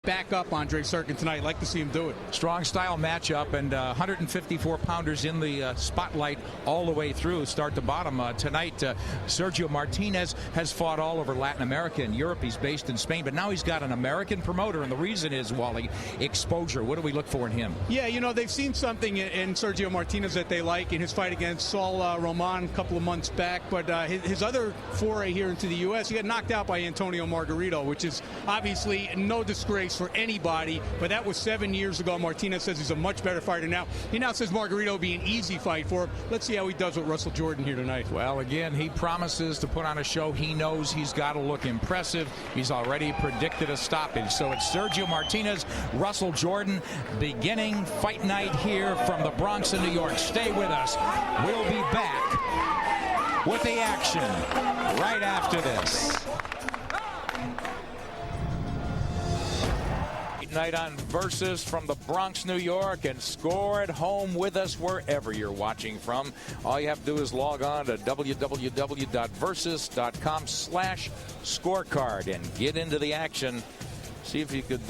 back up Andre Serkin tonight. I'd like to see him do it. Strong style matchup, and 154 pounders in the spotlight all the way through, start to bottom. Tonight, Sergio Martinez has fought all over Latin America and Europe. He's based in Spain, but now he's got an American promoter, and the reason is, Wally, exposure. What do we look for in him? Yeah, you know, they've seen something in Sergio Martinez that they like in his fight against Saul Roman a couple of months back, but his other foray here into the U.S., he got knocked out by Antonio Margarito, which is obviously no disgrace for anybody, but that was 7 years ago. Martinez says he's a much better fighter now. He now says Margarito will be an easy fight for him. Let's see how he does with Russell Jordan here tonight. Well, again, he promises to put on a show. He knows he's got to look impressive. He's already predicted a stoppage. So it's Sergio Martinez, Russell Jordan, beginning fight night here from the Bronx in New York. Stay with us. We'll be back with the action right after this. Night on Versus from the Bronx, New York, and score at home with us wherever you're watching from. All you have to do is log on to www.versus.com/scorecard and get into the action. See if you could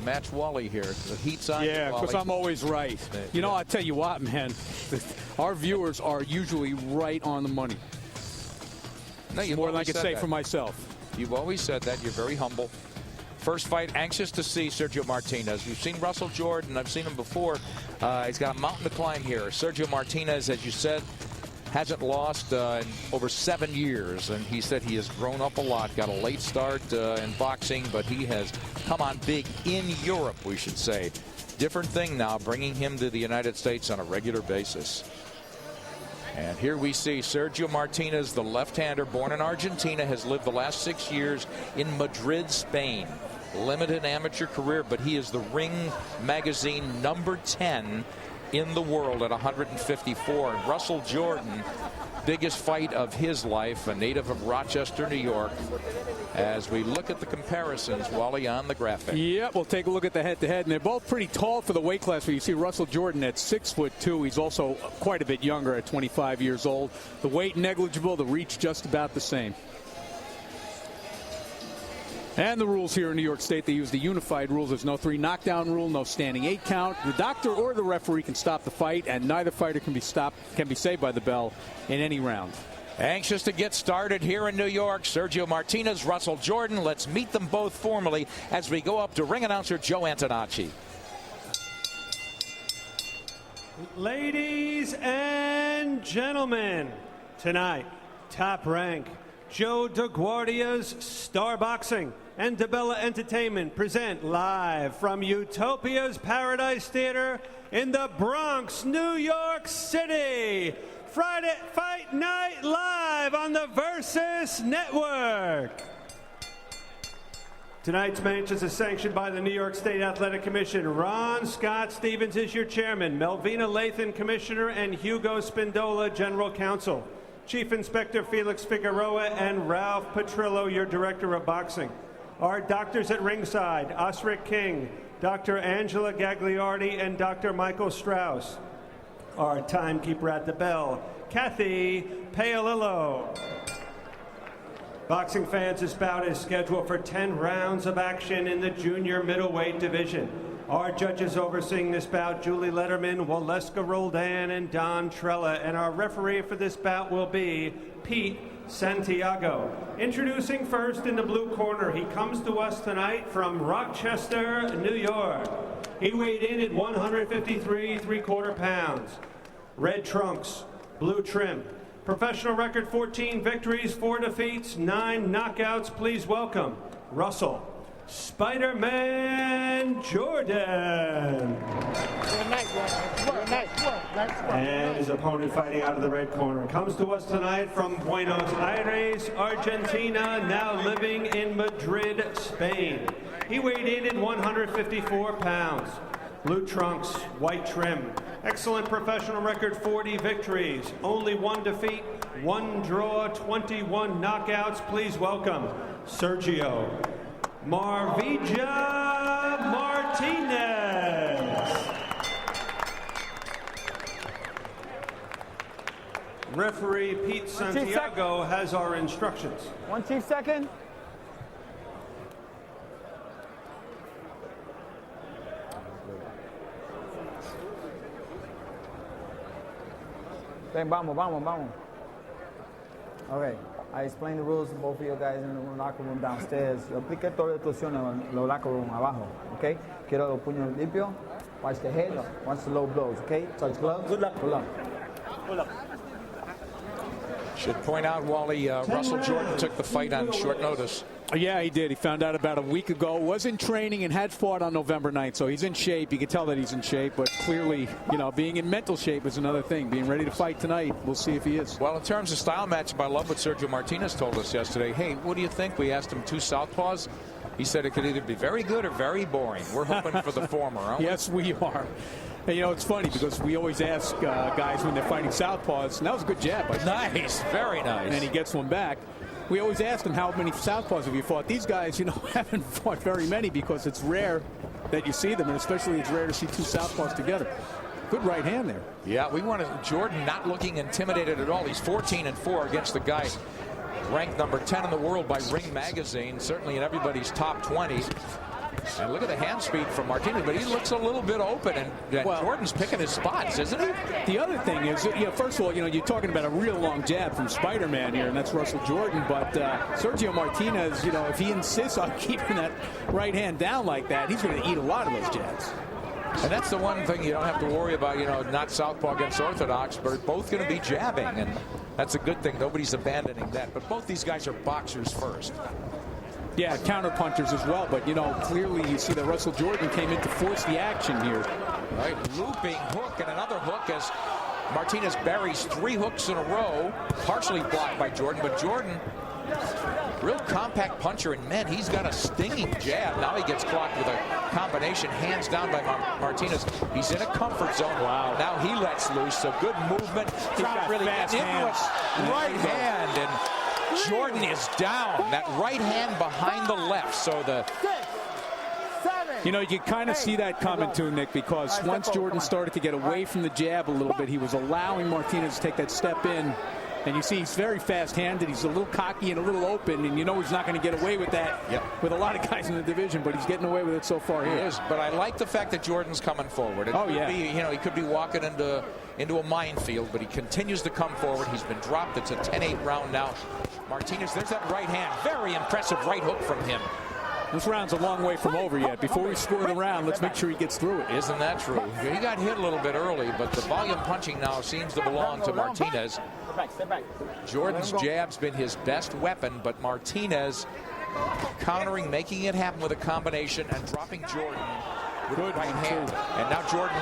match Wally here. The heat's on. Yeah, because I'm always right. You know, yeah. I tell you what, man, our viewers are usually right on the money. No, more than I can say for myself. You've always said that. You're very humble. First fight, anxious to see Sergio Martinez. We've seen Russell Jordan. I've seen him before. He's got a mountain to climb here. Sergio Martinez, as you said, hasn't lost in over 7 years, and he said he has grown up a lot. Got a late start in boxing, but he has come on big in Europe, we should say. Different thing now, bringing him to the United States on a regular basis. And here we see Sergio Martinez, the left-hander, born in Argentina, has lived the last 6 years in Madrid, Spain. Limited amateur career, but he is the Ring Magazine number 10 in the world at 154. And Russell Jordan, biggest fight of his life, a native of Rochester, New York. As we look at the comparisons, Wally, on the graphic. Yeah, we'll take a look at the head-to-head, and they're both pretty tall for the weight class. Where you see Russell Jordan at 6'2". He's also quite a bit younger at 25 years old. The weight negligible, the reach just about the same. And the rules here in New York State, they use the unified rules. There's no 3 knockdown rule, no standing 8 count. The doctor or the referee can stop the fight, and neither fighter can be saved by the bell in any round. Anxious to get started here in New York. Sergio Martinez, Russell Jordan. Let's meet them both formally as we go up to ring announcer Joe Antonacci. Ladies and gentlemen, tonight, Top Rank, Joe DeGuardia's Star Boxing and DeBella Entertainment present live from Utopia's Paradise Theater in the Bronx, New York City. Friday Fight Night Live on the Versus Network. Tonight's matches is sanctioned by the New York State Athletic Commission. Ron Scott Stevens is your chairman, Melvina Lathan, commissioner, and Hugo Spindola, general counsel. Chief Inspector Felix Figueroa and Ralph Petrillo, your director of boxing. Our doctors at ringside, Osric King, Dr. Angela Gagliardi, and Dr. Michael Strauss. Our timekeeper at the bell, Kathy Paolillo. Boxing fans, this bout is scheduled for 10 rounds of action in the junior middleweight division. Our judges overseeing this bout, Julie Letterman, Waleska Roldan, and Don Trella. And our referee for this bout will be Pete Santiago. Introducing first in the blue corner, he comes to us tonight from Rochester, New York. He weighed in at 153 3/4 pounds. Red trunks, blue trim. Professional record, 14 victories, 4 defeats, 9 knockouts. Please welcome Russell Spider-Man Jordan. Good night, Good night. And his opponent fighting out of the red corner comes to us tonight from Buenos Aires, Argentina, now living in Madrid, Spain. He weighed in at 154 pounds. Blue trunks, white trim. Excellent professional record, 40 victories, only 1 defeat, 1 draw, 21 knockouts. Please welcome Sergio Marvija Martinez. Referee Pete Santiago has our instructions. 1 2 second. Ven, vamos. Okay, I explained the rules to both of you guys in the locker room downstairs. Yo expliqué todas las instrucciones en el locker room abajo, okay? Quiero los puños limpios. Watch the head, watch the low blows, okay? Touch gloves. Good luck. Should point out, Wally, Russell Jordan took the fight on short notice. Yeah, he did. He found out about a week ago. Was in training and had fought on November 9th, so he's in shape. You can tell that he's in shape, but clearly, being in mental shape is another thing. Being ready to fight tonight, we'll see if he is. Well, in terms of style matchup, I love what Sergio Martinez told us yesterday. Hey, what do you think? We asked him 2 southpaws. He said it could either be very good or very boring. We're hoping for the former, aren't we? Yes, we are. And, it's funny because we always ask guys when they're fighting southpaws, and that was a good jab. Nice, very nice. And then he gets one back. We always ask them, how many southpaws have you fought? These guys, haven't fought very many because it's rare that you see them, and especially it's rare to see 2 southpaws together. Good right hand there. Yeah, we wanted Jordan not looking intimidated at all. He's 14-4 against the guy ranked number 10 in the world by Ring Magazine, certainly in everybody's top 20. And look at the hand speed from Martinez, but he looks a little bit open, and Jordan's picking his spots, isn't he? The other thing is, first of all, you're talking about a real long jab from Spider-Man here, and that's Russell Jordan. But Sergio Martinez, if he insists on keeping that right hand down like that, he's going to eat a lot of those jabs. And that's the one thing you don't have to worry about, not southpaw against orthodox, but they're both going to be jabbing, and that's a good thing. Nobody's abandoning that. But both these guys are boxers first. Yeah, counter punchers as well, but clearly you see that Russell Jordan came in to force the action here. Right, looping hook and another hook as Martinez buries 3 hooks in a row, partially blocked by Jordan, but Jordan, real compact puncher, and man, he's got a stinging jab. Now he gets clocked with a combination, hands down by Martinez. He's in a comfort zone. Wow. Now he lets loose, so good movement. He's got really fast hands. Right hand, and Jordan is down. That right hand behind the left. So you can kind of see that coming too, Nick, because once Jordan started to get away from the jab a little bit, he was allowing Martinez to take that step in. And you see he's very fast-handed. He's a little cocky and a little open, and he's not going to get away with that with a lot of guys in the division, but he's getting away with it so far here. He is, but I like the fact that Jordan's coming forward. It could be, he could be walking into a minefield, but he continues to come forward. He's been dropped. It's a 10-8 round now. Martinez, there's that right hand. Very impressive right hook from him. This round's a long way from over yet. Before we score the round, let's make sure he gets through it. Isn't that true? He got hit a little bit early, but the volume punching now seems to belong to Martinez. Jordan's jab's been his best weapon, but Martinez countering, making it happen with a combination and dropping Jordan with the right hand. And now Jordan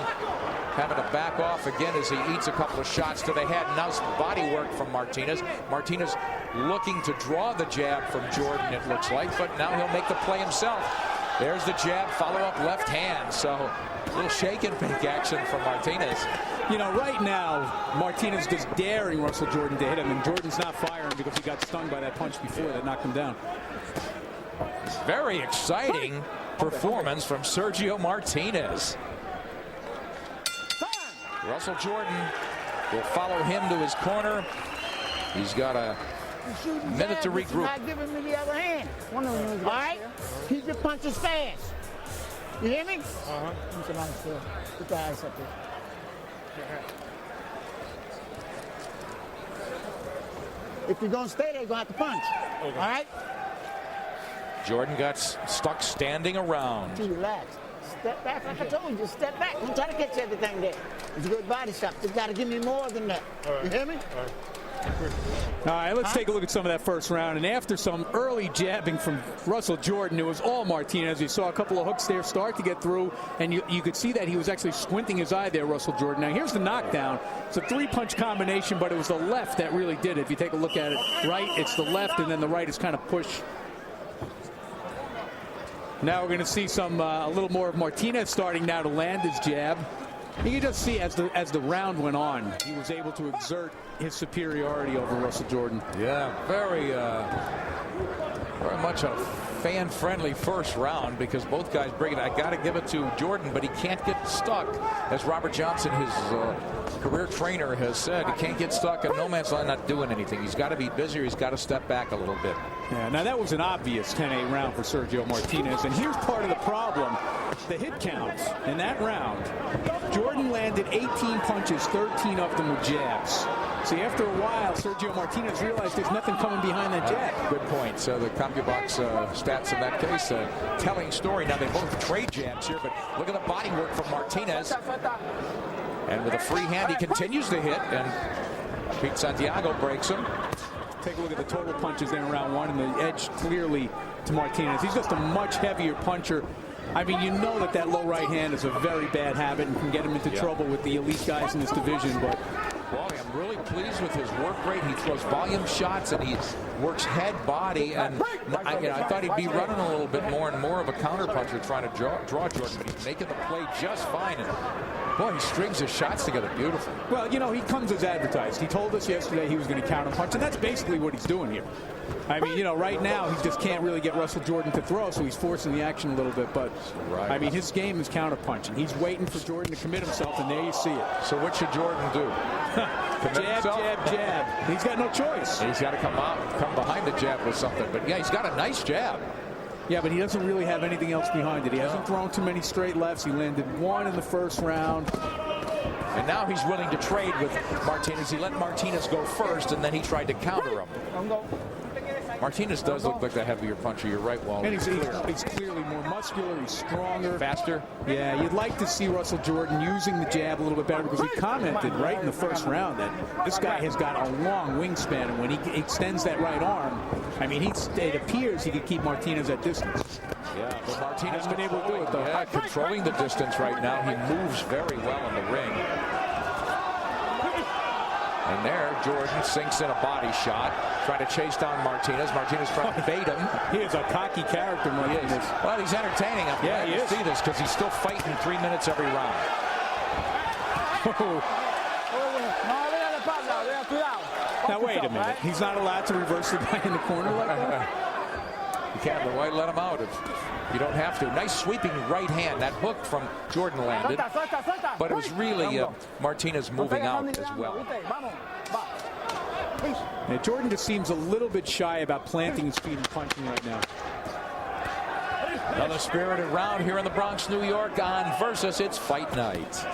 having to back off again as he eats a couple of shots to the head. Now some body work from Martinez. Martinez looking to draw the jab from Jordan, it looks like, but now he'll make the play himself. There's the jab, follow-up left hand. So a little shake and bake action from Martinez. Right now, Martinez is daring Russell Jordan to hit him, and Jordan's not firing because he got stung by that punch before that knocked him down. Very exciting performance from Sergio Martinez. Russell Jordan will follow him to his corner. He's got a minute to regroup. Not giving me the other hand. All right? Keep your punches fast. You hear me? Put the eyes up there. If you're going to stay there, you're going to have to punch. Okay. All right? Jordan got stuck standing around. Relax. Step back, like I told you. Just step back. Don't try to catch everything there. It's a good body shot. You got to give me more than that. Right. You hear me? All right, let's take a look at some of that first round. And after some early jabbing from Russell Jordan, it was all Martinez. You saw a couple of hooks there start to get through, and you could see that he was actually squinting his eye there, Russell Jordan. Now, here's the knockdown. It's a 3-punch combination, but it was the left that really did it. If you take a look at it, right, it's the left, and then the right is kind of push. Now we're going to see a little more of Martinez starting now to land his jab. You can just see as the round went on, he was able to exert his superiority over Russell Jordan. Yeah, very much a fan-friendly first round because both guys bring it. I got to give it to Jordan, but he can't get stuck. As Robert Johnson, his career trainer, has said, he can't get stuck in no man's land not doing anything. He's got to be busier. He's got to step back a little bit. Yeah, now that was an obvious 10-8 round for Sergio Martinez, and here's part of the problem. The hit count in that round, Jordan landed 18 punches, 13 of them were jabs. See, after a while, Sergio Martinez realized there's nothing coming behind that jab. Good point. So the CompuBox stats in that case, telling story. Now they both trade jabs here, but look at the body work from Martinez. And with a free hand, he continues to hit, and Pete Santiago breaks him. Take a look at the total punches in round one, and the edge clearly to Martinez. He's just a much heavier puncher. I mean, you know that low right hand is a very bad habit and can get him into trouble with the elite guys in this division. But boy, I'm really pleased with his work rate. He throws volume shots and he works head, body, and I thought he'd be running a little bit more and more of a counter puncher trying to draw Jordan, but he's making the play just fine. And boy, he strings his shots together beautifully. Well, you know, he comes as advertised. He told us yesterday he was going to counter punch, and that's basically what he's doing here. I mean, you know, right now he just can't really get Russell Jordan to throw, so he's forcing the action a little bit. But, I mean, his game is counter punching. He's waiting for Jordan to commit himself, and there you see it. So what should Jordan do? Jab, jab, jab. He's got no choice. He's got to come behind the jab with something. But, yeah, he's got a nice jab. Yeah, but he doesn't really have anything else behind it. He hasn't thrown too many straight lefts. He landed one in the first round. And now he's willing to trade with Martinez. He let Martinez go first, and then he tried to counter him. Martinez does look like the heavier puncher. You're right, Wally. And he's clearly more muscular. He's stronger. Faster. Yeah, you'd like to see Russell Jordan using the jab a little bit better, because we commented right in the first round that this guy has got a long wingspan, and when he extends that right arm, I mean, it appears he could keep Martinez at distance. Yeah, but Martinez hasn't been able to do it, though. Yeah, controlling the distance right now. He moves very well in the ring. And there, Jordan sinks in a body shot, trying to chase down Martinez. Martinez trying to bait him. He is a cocky character, Martinez. Well, he's entertaining. I'm glad to see this, because he's still fighting 3 minutes every round. Now, wait a minute. He's not allowed to reverse the guy in the corner like that? You can't, but why let him out if you don't have to? Nice sweeping right hand. That hook from Jordan landed. But it was really Martinez moving out as well. Yeah, Jordan just seems a little bit shy about planting his feet and punching right now. Another spirited round here in the Bronx, New York on Versus. It's fight night.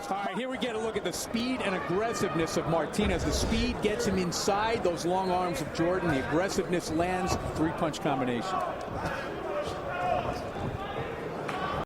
All right, here we get a look at the speed and aggressiveness of Martinez. The speed gets him inside those long arms of Jordan. The aggressiveness lands, three-punch combination.